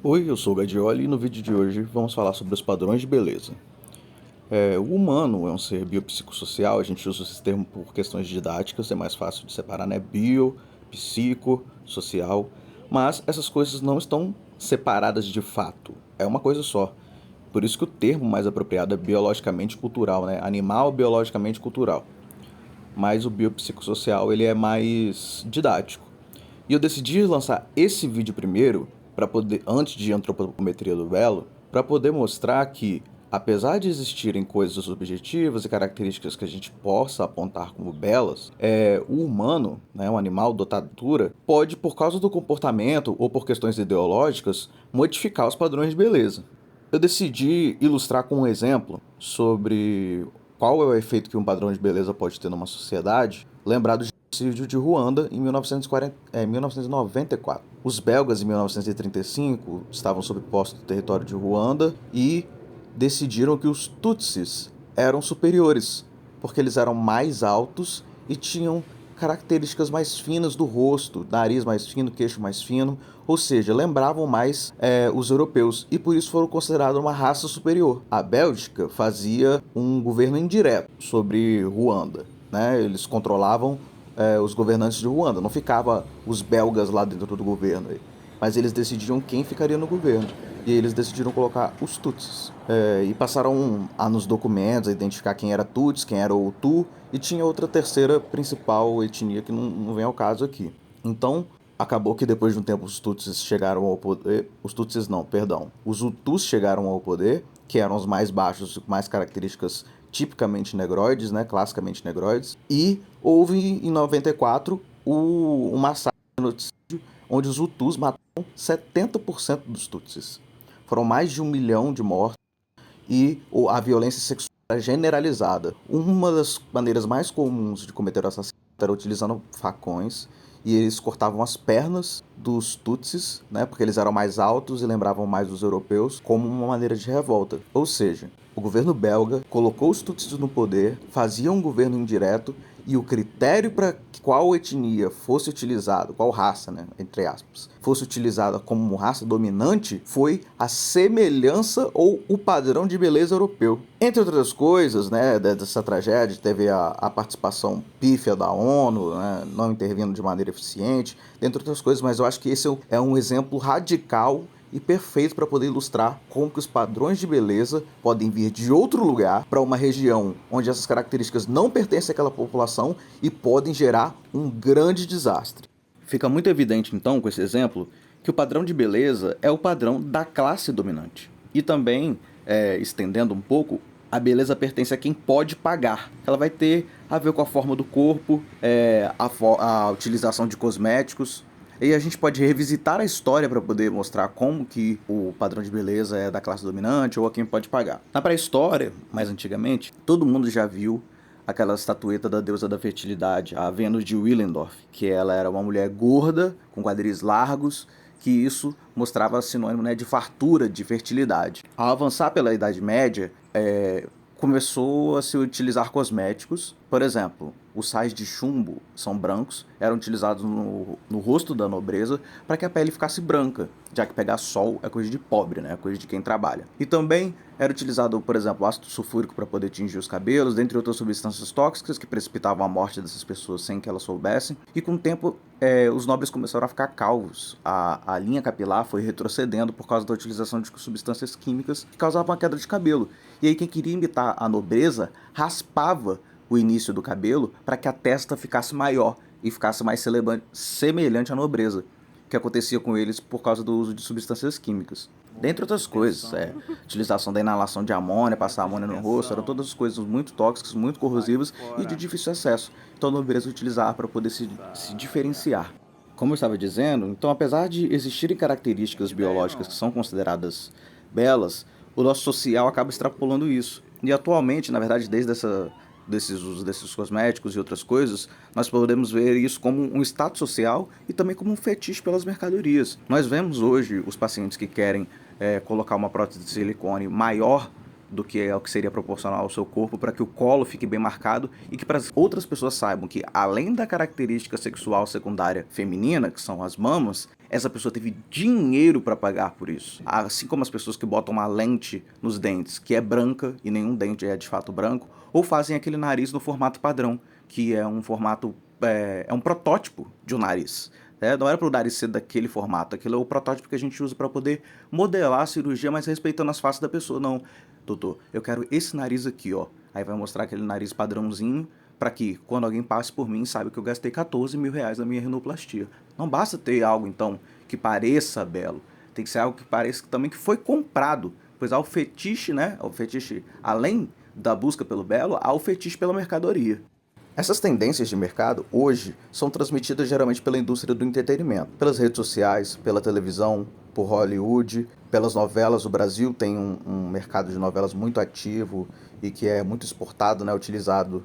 Oi, eu sou o Gadioli e no vídeo de hoje vamos falar sobre os padrões de beleza. O humano é um ser biopsicossocial, a gente usa esse termo por questões didáticas, é mais fácil de separar, né? Bio, psico, social, mas essas coisas não estão separadas de fato, é uma coisa só. Por isso que o termo mais apropriado é biologicamente cultural, né? Animal biologicamente cultural. Mas o biopsicossocial ele é mais didático. E eu decidi lançar esse vídeo primeiro para poder, antes de antropometria do belo, para poder mostrar que, apesar de existirem coisas objetivas e características que a gente possa apontar como belas, o humano, né, um animal dotado de cultura, pode, por causa do comportamento ou por questões ideológicas, modificar os padrões de beleza. Eu decidi ilustrar com um exemplo sobre qual é o efeito que um padrão de beleza pode ter numa sociedade, lembrado do genocídio de Ruanda em 1994. Os belgas, em 1935, estavam sob posse do território de Ruanda e decidiram que os Tutsis eram superiores, porque eles eram mais altos e tinham características mais finas do rosto, nariz mais fino, queixo mais fino, ou seja, lembravam mais os europeus e por isso foram considerados uma raça superior. A Bélgica fazia um governo indireto sobre Ruanda, né? Eles controlavam os governantes de Ruanda, não ficava os belgas lá dentro do governo, mas eles decidiam quem ficaria no governo. E eles decidiram colocar os Tutsis. E passaram nos documentos a identificar quem era Tuts, quem era o Hutu, e tinha outra terceira principal etnia que não vem ao caso aqui. Então, acabou que depois de um tempo os Tutsis chegaram ao poder. Os Tutsis não, perdão. Os Hutus chegaram ao poder, que eram os mais baixos, mais características tipicamente negroides, né, classicamente negroides. E houve em 94 um massacre onde os Hutus mataram 70% dos Tutsis. Foram mais de 1 milhão de mortos e a violência sexual era generalizada. Uma das maneiras mais comuns de cometer o assassinato era utilizando facões e eles cortavam as pernas dos Tutsis, né, porque eles eram mais altos e lembravam mais dos europeus, como uma maneira de revolta. Ou seja, o governo belga colocou os Tutsis no poder, fazia um governo indireto e o critério para qual etnia fosse utilizado, qual raça, né, entre aspas, fosse utilizada como raça dominante foi a semelhança ou o padrão de beleza europeu. Entre outras coisas, né, dessa tragédia, teve a participação pífia da ONU, né, não intervindo de maneira eficiente, entre outras coisas, mas eu acho que esse é um exemplo radical e perfeito para poder ilustrar como que os padrões de beleza podem vir de outro lugar para uma região onde essas características não pertencem àquela população e podem gerar um grande desastre. Fica muito evidente então com esse exemplo que o padrão de beleza é o padrão da classe dominante. E também, estendendo um pouco, a beleza pertence a quem pode pagar. Ela vai ter a ver com a forma do corpo, a utilização de cosméticos. E a gente pode revisitar a história para poder mostrar como que o padrão de beleza é da classe dominante ou a quem pode pagar. Na pré-história, mais antigamente, todo mundo já viu aquela estatueta da deusa da fertilidade, a Vênus de Willendorf, que ela era uma mulher gorda, com quadris largos, que isso mostrava sinônimo, né, de fartura, de fertilidade. Ao avançar pela Idade Média, começou a se utilizar cosméticos. Por exemplo, os sais de chumbo são brancos, eram utilizados no rosto da nobreza para que a pele ficasse branca, já que pegar sol é coisa de pobre, né? É coisa de quem trabalha. E também era utilizado, por exemplo, ácido sulfúrico para poder tingir os cabelos, dentre outras substâncias tóxicas que precipitavam a morte dessas pessoas sem que elas soubessem. E com o tempo, os nobres começaram a ficar calvos. A linha capilar foi retrocedendo por causa da utilização de substâncias químicas que causavam a queda de cabelo. E aí quem queria imitar a nobreza raspava o início do cabelo para que a testa ficasse maior e ficasse mais semelhante à nobreza, que acontecia com eles por causa do uso de substâncias químicas. Dentre outras coisas, utilização da inalação de amônia, passar amônia no rosto, eram todas as coisas muito tóxicas, muito corrosivas e de difícil acesso. Então a nobreza utilizava para poder se diferenciar. Como eu estava dizendo, então apesar de existirem características biológicas que são consideradas belas, o nosso social acaba extrapolando isso. E atualmente, na verdade, desses usos desses cosméticos e outras coisas, nós podemos ver isso como um status social e também como um fetiche pelas mercadorias. Nós vemos hoje os pacientes que querem colocar uma prótese de silicone maior do que é o que seria proporcional ao seu corpo, para que o colo fique bem marcado e que para as outras pessoas saibam que, além da característica sexual secundária feminina, que são as mamas, essa pessoa teve dinheiro para pagar por isso. Assim como as pessoas que botam uma lente nos dentes, que é branca e nenhum dente é de fato branco, ou fazem aquele nariz no formato padrão, que é um formato, é um protótipo de um nariz. Não era para o nariz ser daquele formato, aquilo é o protótipo que a gente usa para poder modelar a cirurgia, mas respeitando as faces da pessoa. Não, doutor, eu quero esse nariz aqui, ó. Aí vai mostrar aquele nariz padrãozinho, para que, quando alguém passe por mim, saiba que eu gastei 14 mil reais na minha rinoplastia. Não basta ter algo, então, que pareça belo. Tem que ser algo que pareça também que foi comprado. Pois há o fetiche, né? O fetiche, além da busca pelo belo, há o fetiche pela mercadoria. Essas tendências de mercado, hoje, são transmitidas geralmente pela indústria do entretenimento, pelas redes sociais, pela televisão, por Hollywood, pelas novelas. O Brasil tem um mercado de novelas muito ativo e que é muito exportado, né, utilizado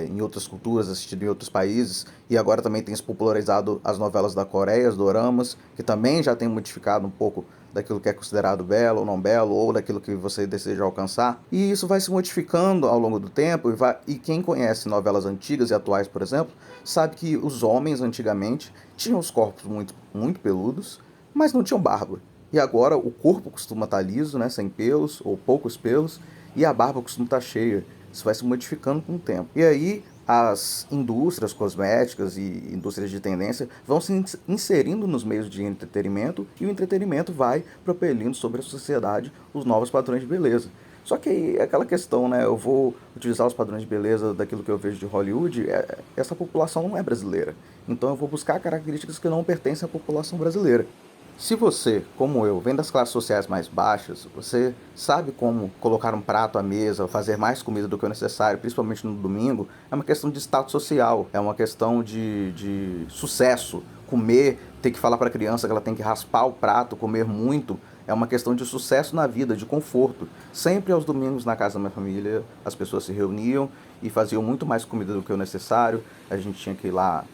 em outras culturas, assistido em outros países, e agora também tem se popularizado as novelas da Coreia, os doramas, que também já tem modificado um pouco daquilo que é considerado belo ou não belo, ou daquilo que você deseja alcançar. E isso vai se modificando ao longo do tempo, e quem conhece novelas antigas e atuais, por exemplo, sabe que os homens antigamente tinham os corpos muito, muito peludos, mas não tinham barba. E agora o corpo costuma estar liso, né, sem pelos ou poucos pelos, e a barba costuma estar cheia. Isso vai se modificando com o tempo. E aí as indústrias cosméticas e indústrias de tendência vão se inserindo nos meios de entretenimento, e o entretenimento vai propelindo sobre a sociedade os novos padrões de beleza. Só que aí é aquela questão, né? Eu vou utilizar os padrões de beleza daquilo que eu vejo de Hollywood. Essa população não é brasileira. Então eu vou buscar características que não pertencem à população brasileira. Se você, como eu, vem das classes sociais mais baixas, você sabe como colocar um prato à mesa, fazer mais comida do que o necessário, principalmente no domingo, é uma questão de status social, é uma questão de sucesso. Comer, ter que falar para a criança que ela tem que raspar o prato, comer muito, é uma questão de sucesso na vida, de conforto. Sempre aos domingos na casa da minha família, as pessoas se reuniam e faziam muito mais comida do que o necessário. A gente tinha que ir lá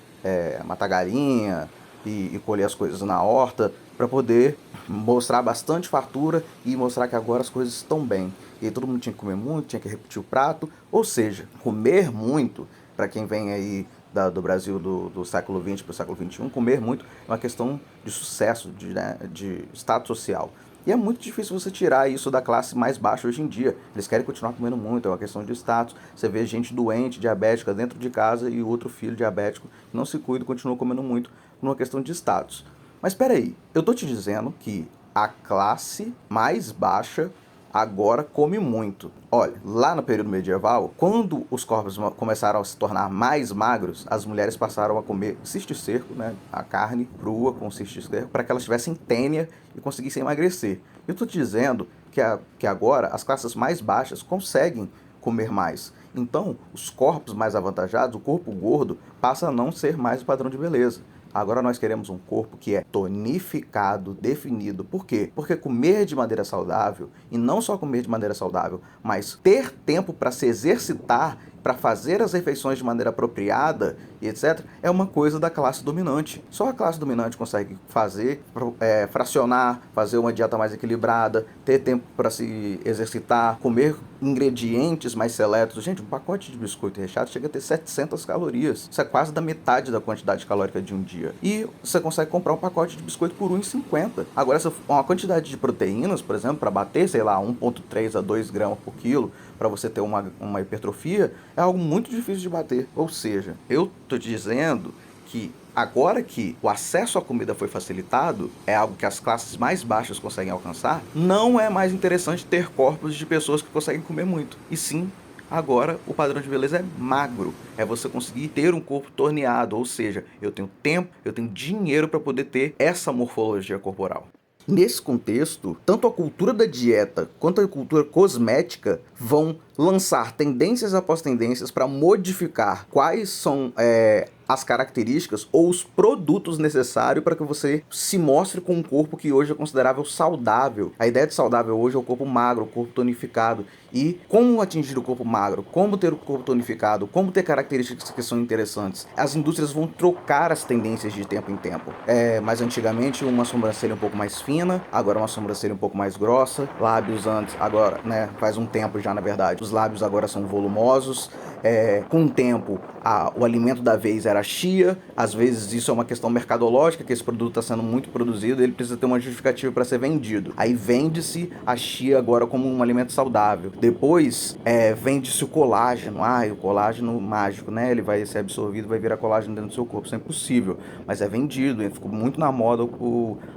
matar galinha e colher as coisas na horta, para poder mostrar bastante fartura e mostrar que agora as coisas estão bem. E aí todo mundo tinha que comer muito, tinha que repetir o prato. Ou seja, comer muito, para quem vem aí do Brasil do século XX para o século XXI, comer muito é uma questão de sucesso, de status social. E é muito difícil você tirar isso da classe mais baixa hoje em dia. Eles querem continuar comendo muito, é uma questão de status. Você vê gente doente, diabética dentro de casa, e outro filho diabético não se cuida e continua comendo muito, por uma questão de status. Mas espera aí, eu tô te dizendo que a classe mais baixa agora come muito. Olha, lá no período medieval, quando os corpos começaram a se tornar mais magros, as mulheres passaram a comer cisticerco, né, a carne crua com cisticerco, para que elas tivessem tênia e conseguissem emagrecer. Eu tô te dizendo que agora as classes mais baixas conseguem comer mais. Então, os corpos mais avantajados, o corpo gordo, passa a não ser mais o padrão de beleza. Agora nós queremos um corpo que é tonificado, definido. Por quê? Porque comer de maneira saudável, e não só comer de maneira saudável, mas ter tempo para se exercitar, para fazer as refeições de maneira apropriada e etc., é uma coisa da classe dominante. Só a classe dominante consegue fazer, fracionar, fazer uma dieta mais equilibrada, ter tempo para se exercitar, comer ingredientes mais seletos. Gente, um pacote de biscoito recheado chega a ter 700 calorias. Isso é quase da metade da quantidade calórica de um dia. E você consegue comprar um pacote de biscoito por R$1,50. Agora, uma quantidade de proteínas, por exemplo, para bater, sei lá, 1,3 a 2 gramas por quilo, para você ter uma hipertrofia, é algo muito difícil de bater. Ou seja, eu tô dizendo que agora que o acesso à comida foi facilitado, é algo que as classes mais baixas conseguem alcançar, não é mais interessante ter corpos de pessoas que conseguem comer muito. E sim, agora o padrão de beleza é magro. É você conseguir ter um corpo torneado, ou seja, eu tenho tempo, eu tenho dinheiro para poder ter essa morfologia corporal. Nesse contexto, tanto a cultura da dieta quanto a cultura cosmética vão lançar tendências após tendências para modificar quais são as características ou os produtos necessários para que você se mostre com um corpo que hoje é considerável saudável. A ideia de saudável hoje é o corpo magro, o corpo tonificado. E como atingir o corpo magro, como ter o corpo tonificado, como ter características que são interessantes. As indústrias vão trocar as tendências de tempo em tempo. Mas antigamente uma sobrancelha um pouco mais fina, agora uma sobrancelha um pouco mais grossa, lábios antes, agora, né, faz um tempo já na verdade, os lábios agora são volumosos. Com o tempo, o alimento da vez era a chia. Às vezes isso é uma questão mercadológica, que esse produto está sendo muito produzido, ele precisa ter uma justificativa para ser vendido. Aí vende-se a chia agora como um alimento saudável. Depois vende-se o colágeno. O colágeno mágico, né? Ele vai ser absorvido, vai virar colágeno dentro do seu corpo. Isso é impossível, mas é vendido. Ficou muito na moda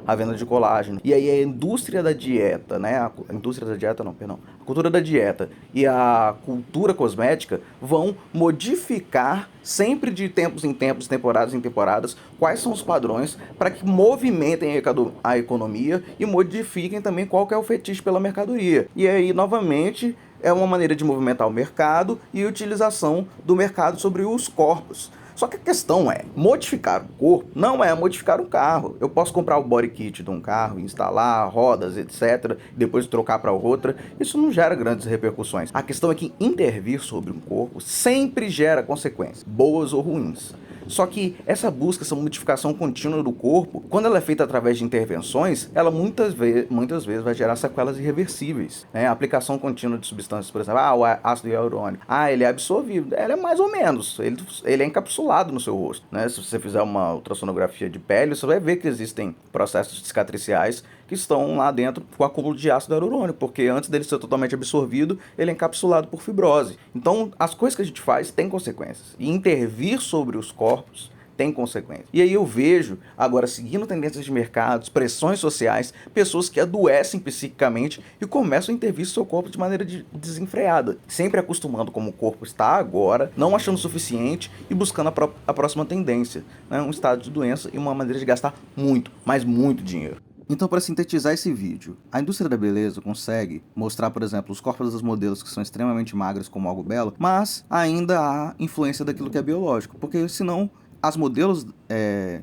a venda de colágeno. E aí a indústria da dieta, né? A cultura da dieta e a cultura cosmética vão modificar sempre de tempos em tempos, temporadas em temporadas, quais são os padrões para que movimentem a economia e modifiquem também qual que é o fetiche pela mercadoria. E aí, novamente, é uma maneira de movimentar o mercado e utilização do mercado sobre os corpos. Só que a questão é, modificar o corpo não é modificar um carro. Eu posso comprar o body kit de um carro, instalar rodas, etc., depois trocar para outra. Isso não gera grandes repercussões. A questão é que intervir sobre um corpo sempre gera consequências, boas ou ruins. Só que essa busca, essa modificação contínua do corpo, quando ela é feita através de intervenções, ela muitas vezes vai gerar sequelas irreversíveis. A aplicação contínua de substâncias, por exemplo, o ácido hialurônico, ele é absorvido. Ela é mais ou menos, ele é encapsulado no seu rosto. Se você fizer uma ultrassonografia de pele, você vai ver que existem processos cicatriciais que estão lá dentro com acúmulo de ácido hialurônico, porque antes dele ser totalmente absorvido, ele é encapsulado por fibrose. Então, as coisas que a gente faz têm consequências. E intervir sobre os corpos tem consequências. E aí eu vejo, agora, seguindo tendências de mercados, pressões sociais, pessoas que adoecem psiquicamente e começam a intervir seu corpo de maneira desenfreada, sempre acostumando como o corpo está agora, não achando suficiente e buscando a próxima tendência, um estado de doença e uma maneira de gastar muito, mas muito dinheiro. Então, para sintetizar esse vídeo, a indústria da beleza consegue mostrar, por exemplo, os corpos das modelos que são extremamente magras como algo belo, mas ainda há influência daquilo que é biológico, porque senão as modelos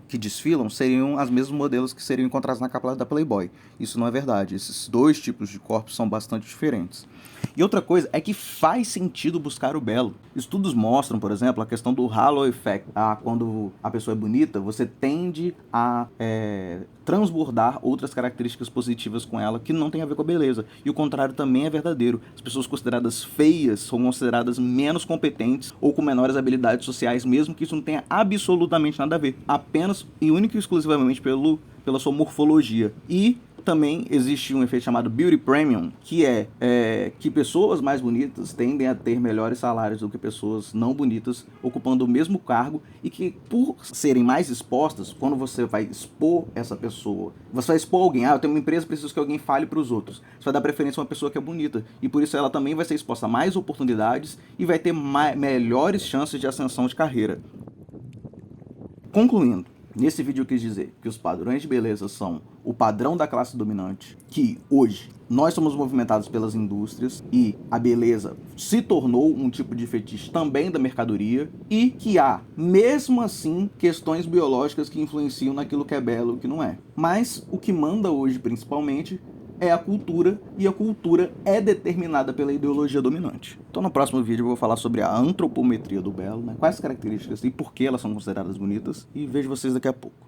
que desfilam seriam as mesmas modelos que seriam encontradas na capa da Playboy. Isso não é verdade. Esses dois tipos de corpos são bastante diferentes. E outra coisa é que faz sentido buscar o belo. Estudos mostram, por exemplo, a questão do halo effect. Quando a pessoa é bonita, você tende a transbordar outras características positivas com ela que não tem a ver com a beleza. E o contrário também é verdadeiro. As pessoas consideradas feias são consideradas menos competentes ou com menores habilidades sociais, mesmo que isso não tenha absolutamente nada a ver. Apenas e única e exclusivamente pela sua morfologia. E também existe um efeito chamado Beauty Premium, que que pessoas mais bonitas tendem a ter melhores salários do que pessoas não bonitas ocupando o mesmo cargo, e que por serem mais expostas, quando você vai expor essa pessoa, você vai expor alguém, eu tenho uma empresa, preciso que alguém fale para os outros, você vai dar preferência a uma pessoa que é bonita, e por isso ela também vai ser exposta a mais oportunidades e vai ter melhores chances de ascensão de carreira. Concluindo, nesse vídeo eu quis dizer que os padrões de beleza são o padrão da classe dominante, que hoje nós somos movimentados pelas indústrias e a beleza se tornou um tipo de fetiche também da mercadoria, e que há, mesmo assim, questões biológicas que influenciam naquilo que é belo e o que não é. Mas o que manda hoje, principalmente, é a cultura, e a cultura é determinada pela ideologia dominante. Então no próximo vídeo eu vou falar sobre a antropometria do belo, quais as características e por que elas são consideradas bonitas, e vejo vocês daqui a pouco.